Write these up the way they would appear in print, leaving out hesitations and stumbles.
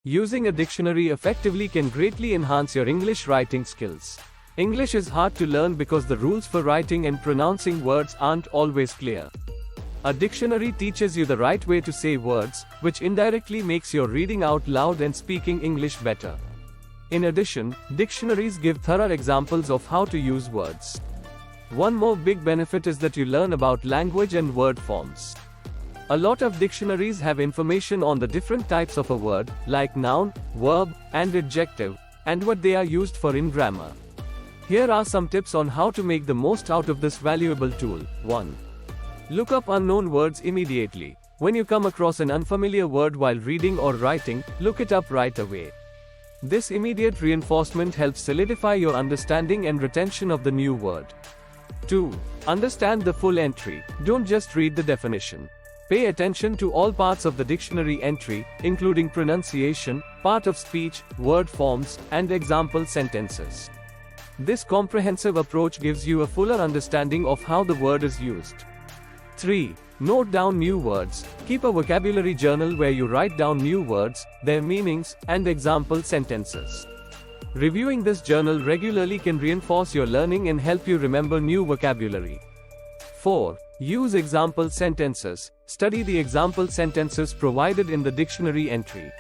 Using a dictionary effectively can greatly enhance your English writing skills. English is hard to learn because the rules for writing and pronouncing words aren't always clear. A dictionary teaches you the right way to say words, which indirectly makes your reading out loud and speaking English better. In addition, dictionaries give thorough examples of how to use words. One more big benefit is that you learn about language and word forms. A lot of dictionaries have information on the different types of a word, like noun, verb, and adjective, and what they are used for in grammar. Here are some tips on how to make the most out of this valuable tool. 1. Look up unknown words immediately. When you come across an unfamiliar word while reading or writing, look it up right away. This immediate reinforcement helps solidify your understanding and retention of the new word. 2. Understand the full entry. Don't just read the definition. Pay attention to all parts of the dictionary entry, including pronunciation, part of speech, word forms, and example sentences. This comprehensive approach gives you a fuller understanding of how the word is used. 3. Note down new words. Keep a vocabulary journal where you write down new words, their meanings, and example sentences. Reviewing this journal regularly can reinforce your learning and help you remember new vocabulary. 4. Use example sentences. Study the example sentences provided in the dictionary entry.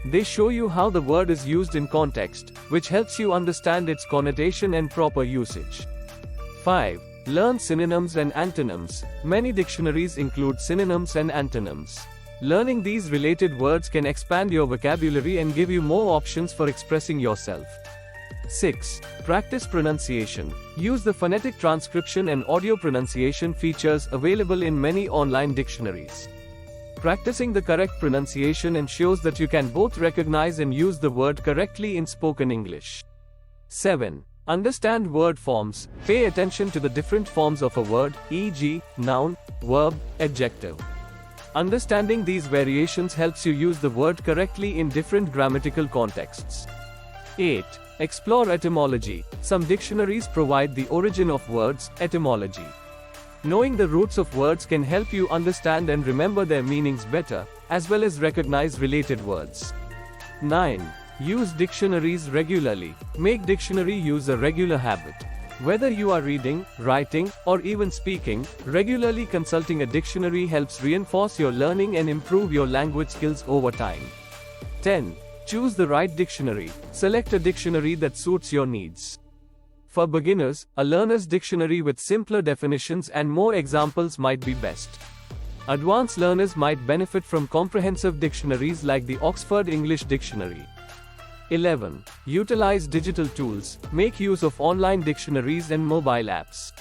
They show you how the word is used in context, which helps you understand its connotation and proper usage. 5. Learn synonyms and antonyms. Many dictionaries include synonyms and antonyms. Learning these related words can expand your vocabulary and give you more options for expressing yourself. 6. Practice pronunciation. Use the phonetic transcription and audio pronunciation features available in many online dictionaries. Practicing the correct pronunciation ensures that you can both recognize and use the word correctly in spoken English. 7. Understand word forms. Pay attention to the different forms of a word, e.g., noun, verb, adjective. Understanding these variations helps you use the word correctly in different grammatical contexts. 8. Explore etymology. Some dictionaries provide the origin of words, etymology. Knowing the roots of words can help you understand and remember their meanings better, as well as recognize related words. 9. Use dictionaries regularly. Make dictionary use a regular habit. Whether you are reading, writing, or even speaking, regularly consulting a dictionary helps reinforce your learning and improve your language skills over time. 10. Choose the right dictionary. Select a dictionary that suits your needs. For beginners, a learner's dictionary with simpler definitions and more examples might be best. Advanced learners might benefit from comprehensive dictionaries like the Oxford English Dictionary. 11. Utilize digital tools. Make use of online dictionaries and mobile apps.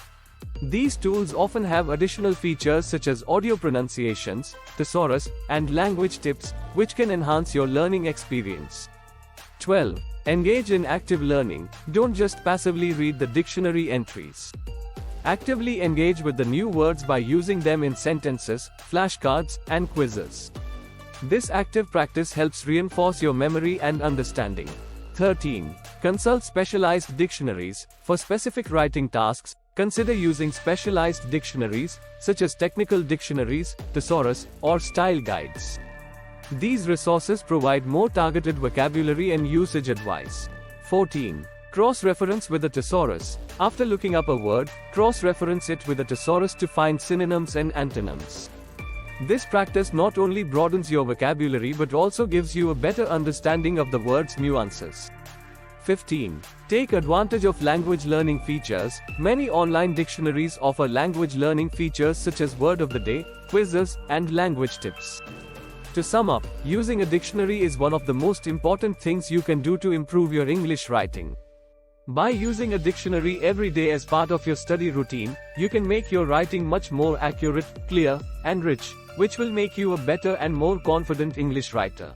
These tools often have additional features such as audio pronunciations, thesaurus, and language tips, which can enhance your learning experience. 12. Engage in active learning. Don't just passively read the dictionary entries. Actively engage with the new words by using them in sentences, flashcards, and quizzes. This active practice helps reinforce your memory and understanding. 13. Consult specialized dictionaries. For specific writing tasks, consider using specialized dictionaries, such as technical dictionaries, thesaurus, or style guides. These resources provide more targeted vocabulary and usage advice. 14. Cross-reference with a thesaurus. After looking up a word, cross-reference it with a thesaurus to find synonyms and antonyms. This practice not only broadens your vocabulary but also gives you a better understanding of the word's nuances. 15. Take advantage of language learning features. Many online dictionaries offer language learning features such as word of the day, quizzes, and language tips. To sum up, using a dictionary is one of the most important things you can do to improve your English writing. By using a dictionary every day as part of your study routine, you can make your writing much more accurate, clear, and rich, which will make you a better and more confident English writer.